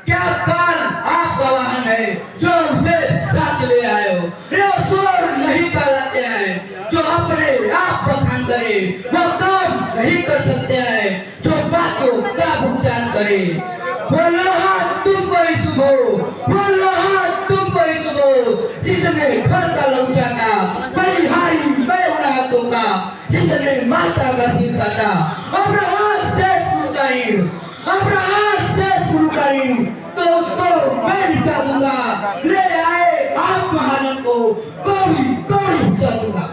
क्या काल आपका वाहन है जो उसे साथ ले आए हो? ये चोर नहीं कहलाते हैं जो अपने आप बखान करे, वो काम नहीं कर सकते हैं जो बातों का भुगतान करे। बोलो हाथ तुमको ही शुभ हो, बोलो हाथ तुमको ही शुभ हो, जिसने घर का लौटा का बलिहारी बेगुनाह हाथों का, जिसने माता का सिर काटा। अब्राहम से शुरू करें, अब्राहम से शुरू करें तो उसको मैं मिटा दूंगा। ले आए आप महानन को कोई कोई मिटा दूंगा।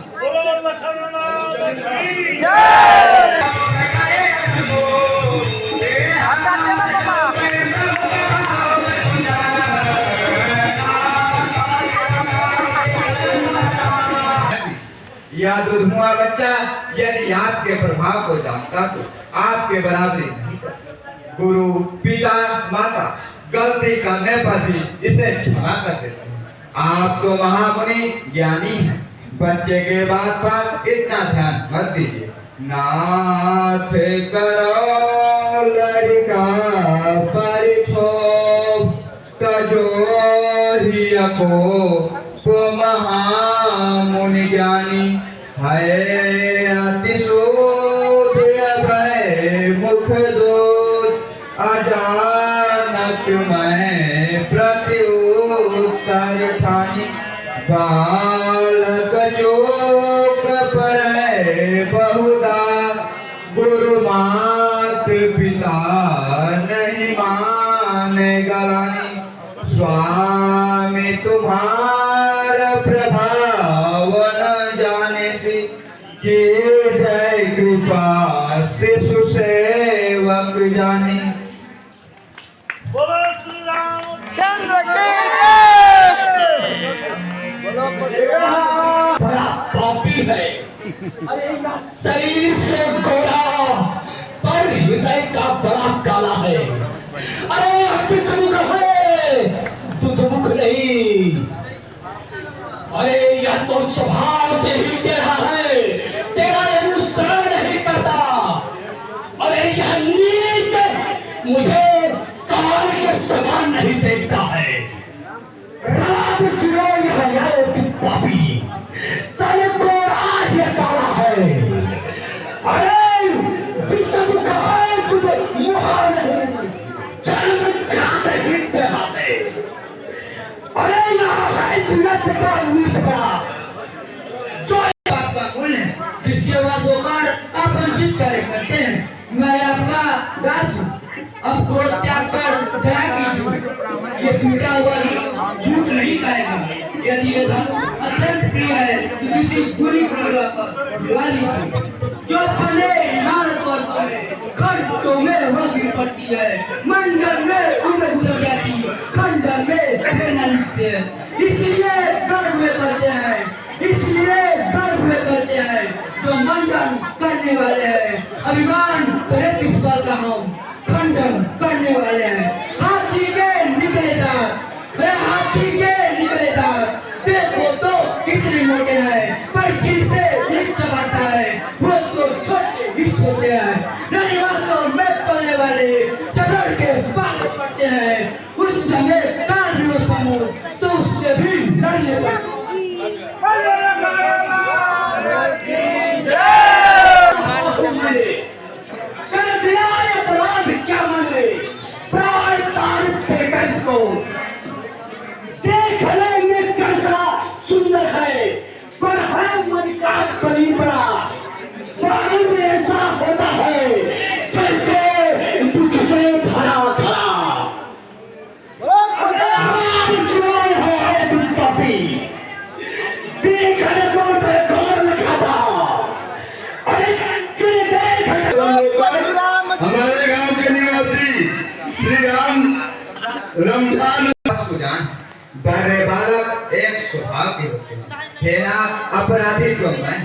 या दुधमुआ बच्चा यदि आपके प्रभाव को जानता तो आपके बराबरी नहीं करता। गुरु पिता माता गलती करने पर भी इसे क्षमा कर देते हैं। आप तो महामुनि ज्ञानी हैं, बच्चे के बात पर इतना ध्यान मत दीजिए। नाथ करो लड़का परिछोभ तजो ही को महामुनि ज्ञानी है अतिशोभ अभय मुख दूत अजानक मैं प्रत्युत्तर ठानी बालक जोक पर बहुधा गुरु मात पिता नहीं माने गलानी स्वामी तुम्हारा प्रभाव न जाने से कि जय कृपा शिशु सेवक जाने। बोलो श्री रामचंद्र बड़ा पापी है, शरीर से गोरा पर हृदय का बड़ा काला है। अरे विषमुख है, दुधमुख नहीं। अरे यह तो स्वभाव से ही टेढ़ा है, तेरा अनुसरण नहीं करता। अरे यह नीच मुझे काल के समान नहीं देखता है। राम सिरो यह पापी तन गोरा यह काला है। अरे विषमुख है, तुझे मुहा नहीं, जन्म जात ही तेरा है। अरे यहाँ है दुनिया का निष्ठा जो बात बोले जिसके पास होकर आप वंचित करते हैं। मैं आपका दास हूँ, अब क्रोध त्याग कर दया कीजिए। ये टूटा हुआ झूठ नहीं खाएगा। यदि ये धन अत्यंत प्रिय है तो किसी बुरी क्रूरता पर दिवा लीजिए। जो अपने इमारत वर्षों में खंडों में वज्र पड़ती है, मंडल में उड़े उड़ जाती है, खंडर में प्रेरणा लिखते हैं। इसलिए गर्व में करते हैं, इसलिए गर्व में करते हैं जो मंडन करने वाले हैं। अभिमान करे किस पर का हम खंडन करने वाले हैं। हाथी के निकले दांत, हाथी के निकले दांत देखो तो कितने मोटे हैं, पर जिनसे हिट चबाता है वो तो छोटे ही छोटे हैं। रनिवासों में पलने वाले चढ़ के बाल पड़ते हैं, उस समय कार्यों समूह तो उससे भी लड़ने पड़ते। कर दिया अपराध क्या माने, प्राण तारीफ फेंकर इसको। देख लेंगे कैसा सुंदर है, पर है मन का बलि बड़ा। पानी में ऐसा होता है जैसे तुझसे भरा भरा। है तुम पापी, देखने को गौर न खाता। अरे देख हमारे गांव के निवासी श्री राम रमजान को जान बड़े बालक एक स्वभाव के होते हैं। हे नाथ, अपराधी तो मैं,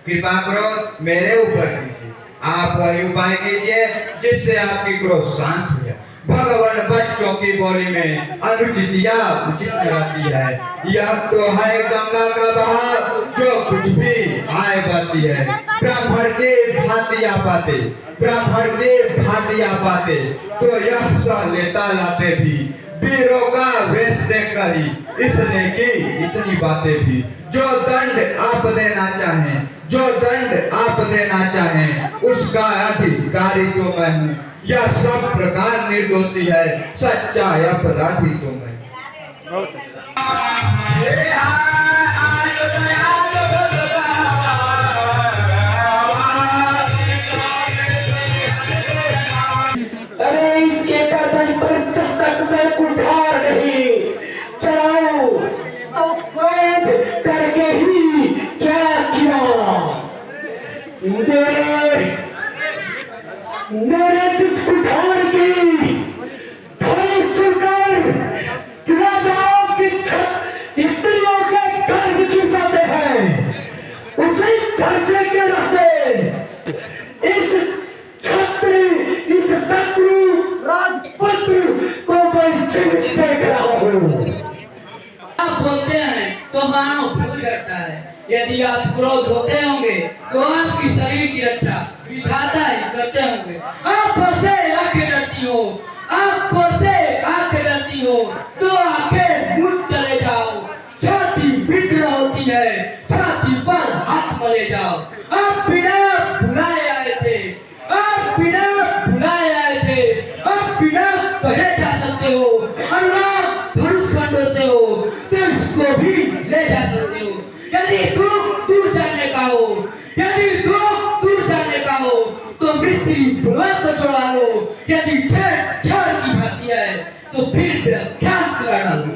कृपा करो मेरे ऊपर कीजिए। आप वही उपाय कीजिए जिससे आपकी क्रोध शांत हो जाए। भगवान बच्चे बच्चों की बोली में अनुचितिया उचित कराती है। यह तो है गंगा का बहाव जो कुछ भी आए बहती है। ब्राह्मण के भातिया पाते, ब्राह्मण के भातिया पाते, तो यह सह लेता लाते भी। वीरों का वेश देखकर ही इसने की इतनी बातें भी। जो दंड आप देना चाहें, जो दंड आप देना चाहें, उसका अधिकारी तो मैं हूँ। यह सब प्रकार निर्दोषी है, सच्चा अपराधी तो मैं। अरे इसके गर्दन पर जब तक मैं कुठार नहीं चलाऊं तो वैध करके ही क्या किया। मेरे जिस कुठार की ध्वनि सुनकर राजाओं की स्त्रियों के गर्भ की जाते हैं, उसी दर्जे के रहते इस छत्री, इस शत्रु राजपुत्र को मैं जीवित देख रहा हूँ। आप बोलते हैं तो मानव भूल जाता है। यदि आप क्रोध होते होंगे तो आपकी शरीर की रक्षा विधाता ही करते होंगे। आंखों से आंखें डरती हो, आंखों से आंखें डरती हो तो आंखें मुझ चले जाओ। छाती विग्रह होती है, छाती पर हाथ मले जाओ। आप बिना बुलाए आए थे, आप बिना बुलाए आए थे, आप बिना कहे जा सकते हो। अनुराग धनुष खंड होते हो तो इसको भी ले जा सकते हो। यदि तुम दूर जाने का हो, यदि तुम दूर जाने का हो तो मिस्त्री बुलवा को चढ़ा लो। यदि छेड़ की भाती है तो फिर ख्याल से डालो।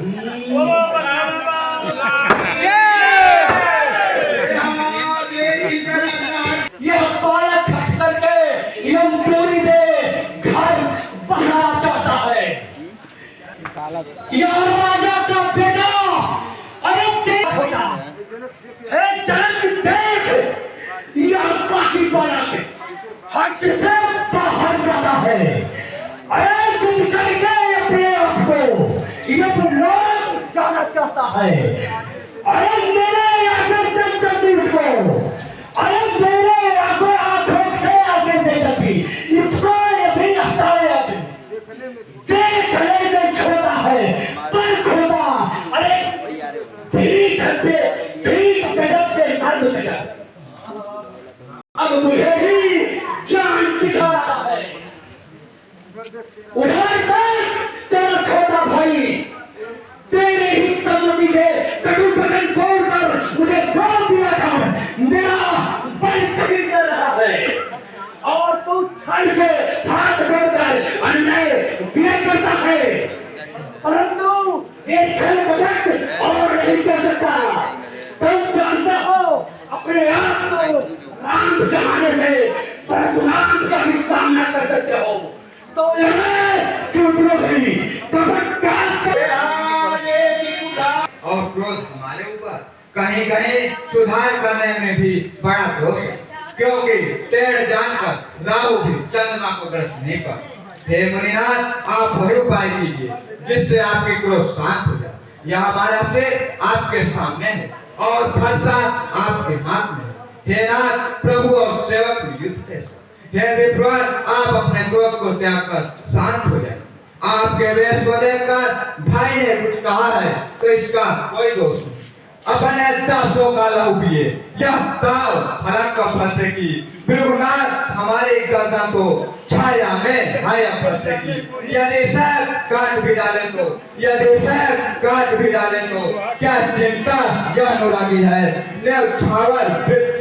यह बालक खट करके यमपुरी में घर बसाना चाहता है। यह राजा का बेटा, अरे देख बेटा, देख, यह बाकी बालक हट से बाहर जाता है। अरे जिद करके अपने आप को यह लोग जाना चाहता है। अरे मेरे आगे चल जल्दी उसको, अरे मेरे आंखों से आगे दे जल्दी इसको, ये भी हटाए अभी। देख ले में छोटा है पर खोटा, अरे ठीक गजब के साथ गजब। अब मुझे ही ज्ञान सिखा रहा है। उधर देख तेरा छोटा भाई तेरे ही सम्मति से कटु वचन तोड़कर मुझे गोद दिया था, मेरा बल छीन कर रहा है और तू छल से हाथ जोड़कर अन्याय व्यय करता है। परंतु ये छल कपट और नहीं चल सकता। तुम जानते हो अपने आप को राम कहाने से परशुराम का भी सामना कर सकते हो, तो यह सूत्रों कपट का और क्रोध हमारे ऊपर कहीं कहीं सुधार करने में भी बड़ा दोष है, क्योंकि टेढ़ जानकर राहु भी चंद्रमा को ग्रस्त नहीं पाते। हे मुनिनाथ, आप वही उपाय कीजिए जिससे आपकी क्रोध शांत हो जाए। यह हमारा से आपके सामने है और फरसा आपके हाथ में है। हे नाथ, प्रभु और सेवक में युद्ध कैसा। हे विप्रवर, आप अपने क्रोध को त्याग कर शांत हो जाए। आपके वेश को देखकर भाई ने कुछ कहा है तो इसका कोई दोष नहीं। अपने दासों का लहू पिए, यह ताव फलक का फंसे की। भृगुनाथ हमारी गर्दन को छाया में भाया फंसे की। यदि सर काट भी डाले तो, यदि सर काट भी डाले तो क्या चिंता यह अनुरागी है। न्यौछावर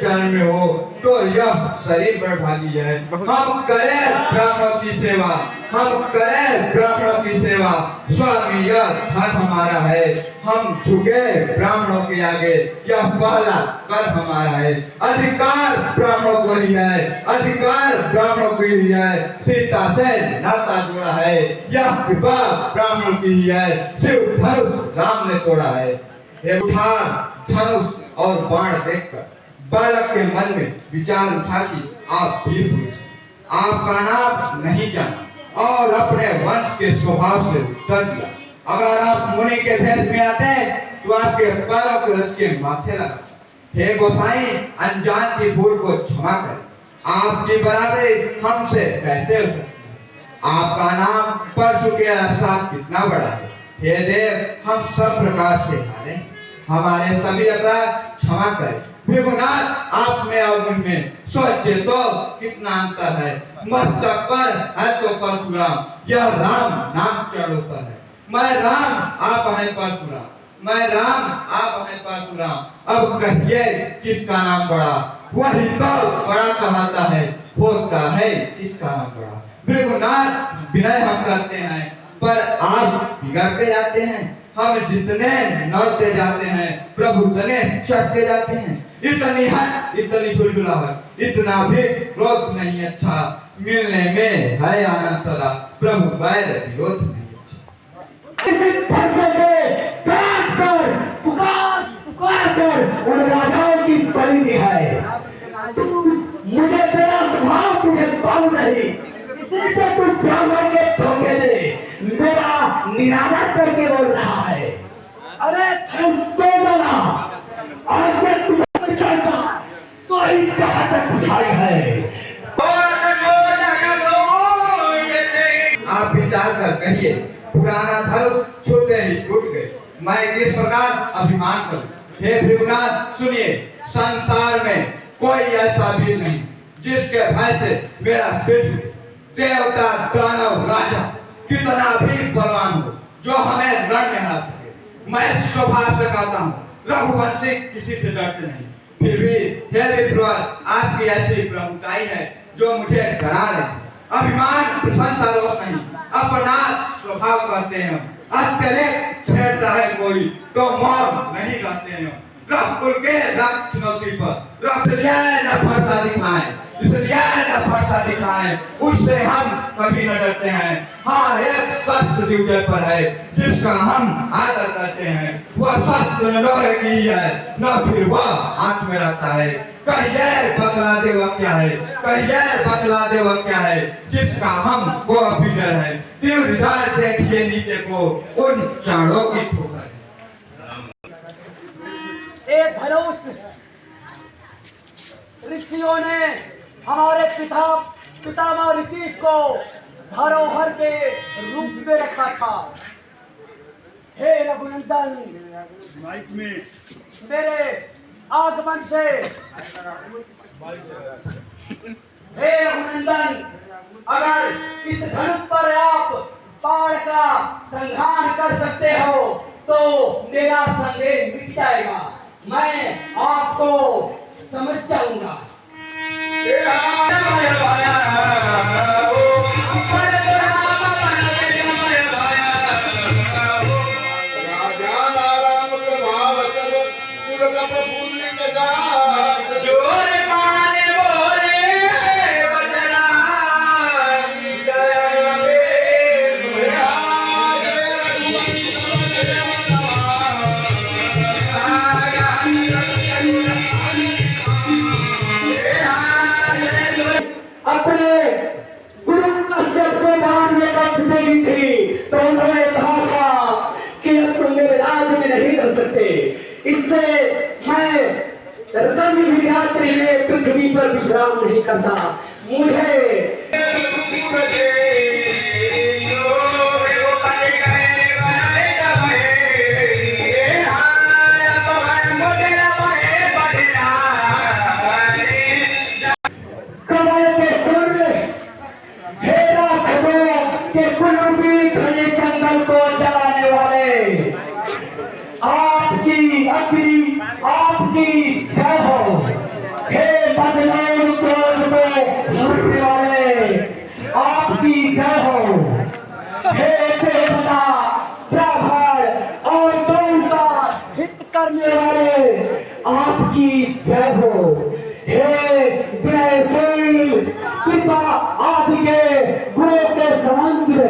चरण में हो तो यह शरीर बड़भागी है। हम करें ब्राह्मणों की सेवा, हम करें ब्राह्मणों की सेवा, स्वामी यह धर्म हमारा है। हम झुके ब्राह्मणों के आगे, यह पहला कर्म हमारा है। अधिकार ब्राह्मणों को ही है, अधिकार ब्राह्मणों को ही है। सीता से नाता जुड़ा है, यह कृपा ब्राह्मणों की ही है। शिव धनुष राम ने तोड़ा है। हे उठार धनुष और बाण देखकर बालक के मन में विचार उठा कि आप वीर पुरुष, आपका नाम नहीं जाना, और अपने वंश के स्वभाव से उत्तर दिया, अगर आप मुनि के भेष में आते तो आपके पैरों के रच के माथे लगा। हे गोसाई, अनजान की भूल को क्षमा करें, आपकी बराबरी हमसे कैसे हो सकती है? आपका नाम पढ़ चुके अहसास कितना बड़ा है। हे देव, हम सब प्रकार से हारे, हमारे सभी अपराध क्षमा करें। भृगुनाथ, आप में और मुझ में सोचिए तो कितना अंतर है। मस्तक पर है तो परशुराम, यह राम नाम चरणों पर है। मैं राम, आप हैं परशुराम, मैं राम, आप हैं परशुराम। अब कहिए किसका नाम बड़ा? वही तो बड़ा कहलाता है, होता है किसका नाम बड़ा। भृगुनाथ, विनय हम करते हैं पर आप बिगड़ते जाते हैं। हम जितने नौते जाते हैं प्रभु उतने चढ़ते जाते हैं। इतनी है, इतनी झुलझुलाहट, इतना भी क्रोध नहीं अच्छा। मिलने में है आनंद सदा, प्रभु वैर विरोध नहीं अच्छा। इसी फरसे से काट कर पुकार पुकार कर उन राजाओं की परिधि है। मुझे तेरा स्वभाव तुझे पाऊ नहीं, इसीलिए तू ब्राह्मण के धोखे दे मेरा निरादर करके बोल रहा है। अरे तो बोला और से तुम्हें चलता तो ही कहाँ तक बुझाई है। आप विचार कर कहिए, पुराना धर्म छूते ही टूट गए, मैं किस प्रकार अभिमान करूं? हे भृगुनाथ, सुनिए, संसार में कोई ऐसा भी नहीं जिसके भय से मेरा सिर झुके। देवता, दानव, राजा कितना भी बलवान हो, जो हमें रण में हरा सके। मैं स्वभाव से कहता हूँ, रघुवंशी किसी से डरते नहीं। फिर भी हे विप्रवर, आपकी ऐसी प्रभुताई है जो मुझे डरा रही है। अभिमान प्रशंसा दोष नहीं, अपना स्वभाव कहते हैं। अत्यधिक छेड़ता है कोई तो मौत नहीं कहते हैं। रक्त कुल के रक्त चुनौती पर रक्त न फरसा दिखाए, इसलिए न फरसा दिखाए, उससे हम कभी न डरते हैं। हाँ, एक शस्त्र दिव्य पर है जिसका हम आदर करते हैं। वह शस्त्र न लोहे की है, न फिर वह हाथ में रहता है। कहिए बतला दे वह क्या है, कहिए बतला दे वह क्या है जिसका हम को डर है। तीव्र देखिए नीचे को उन चारों की ठोकर। एक धनुष ऋषियों ने हमारे पितामह ऋषि को धरोहर के रूप में रखा था। हे रघुनंदन, मेरे आगमन से हे रघुनंदन, अगर इस धनुष पर आप बाण का संधान कर सकते हो तो मेरा संदेह मिट जाएगा, मैं आपको समझ जाऊंगा। अपने गुरु कश्यप को दान में वक्त देगी थी तो उन्होंने कहा था कि अब तुम मेरे राज्य में नहीं रह सकते। इससे मैं कभी भी रात्रि में पृथ्वी पर विश्राम नहीं करता। मुझे को जलाने वाले आपकी अग्नि आपकी जय हो। हे बदलाव क्रोध को छूटने वाले आपकी जय हो। हे देवता, प्रभार और गौ का हित करने वाले आपकी जय हो। हे दयाशील, कृपा आदि के गुणों के समुद्र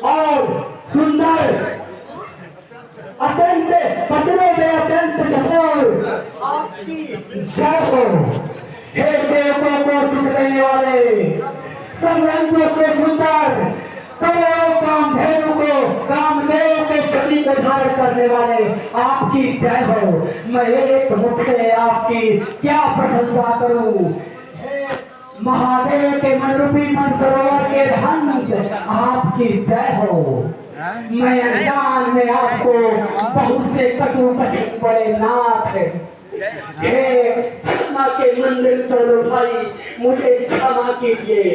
और सुंदर अत्यंत पचने में अत्यंत चतुर आपकी जय हो। हे सेवकों को सुख देने वाले सब रंगों से सुंदर, करोड़ों कामधेनु को, कामदेव के छवि को धारण करने वाले आपकी जय हो। मैं एक मुख से आपकी क्या प्रशंसा करूं। महादेव के मनरूपी मनसरोवर के धन से आपकी जय हो। मैं अनजान में आपको बहुत से कटु कथित पड़े नाथ, हे क्षमा के मंदिर चलो भाई, मुझे क्षमा कीजिए।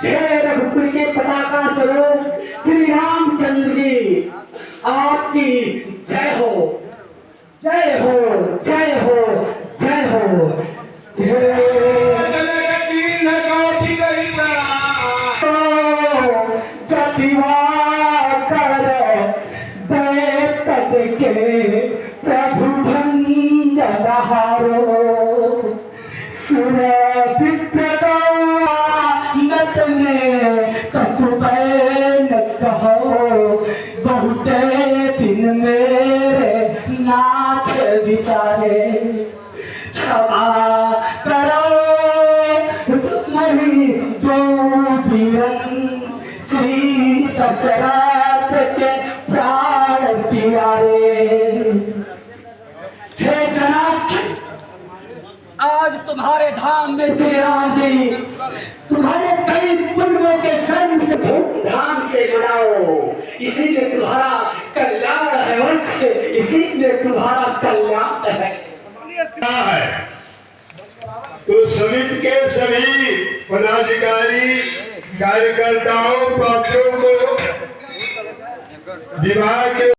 हे रघुकुल के पताका चलो श्री रामचंद्र जी, आपकी जय हो, जय हो, जय हो, जय हो। प्रभु भंजन हारो सुर विप्रदा नत में कटुबैन कहो, बहुत दिन मेरे नाथ विचारे, क्षमा करो तुम्हारी दो बीरन श्री दशरथ के प्राण प्यारे। हे जनाब, आज तुम्हारे धाम में श्री राम जी, तुम्हारे कई पुण्यों के जन्म से धूमधाम से मनाओ, इसीलिए तुम्हारा कल्याण है वंश, इसीलिए तुम्हारा कल्याण है। तो समिति के सभी पदाधिकारी, कार्यकर्ताओं, पात्रों को विवाह के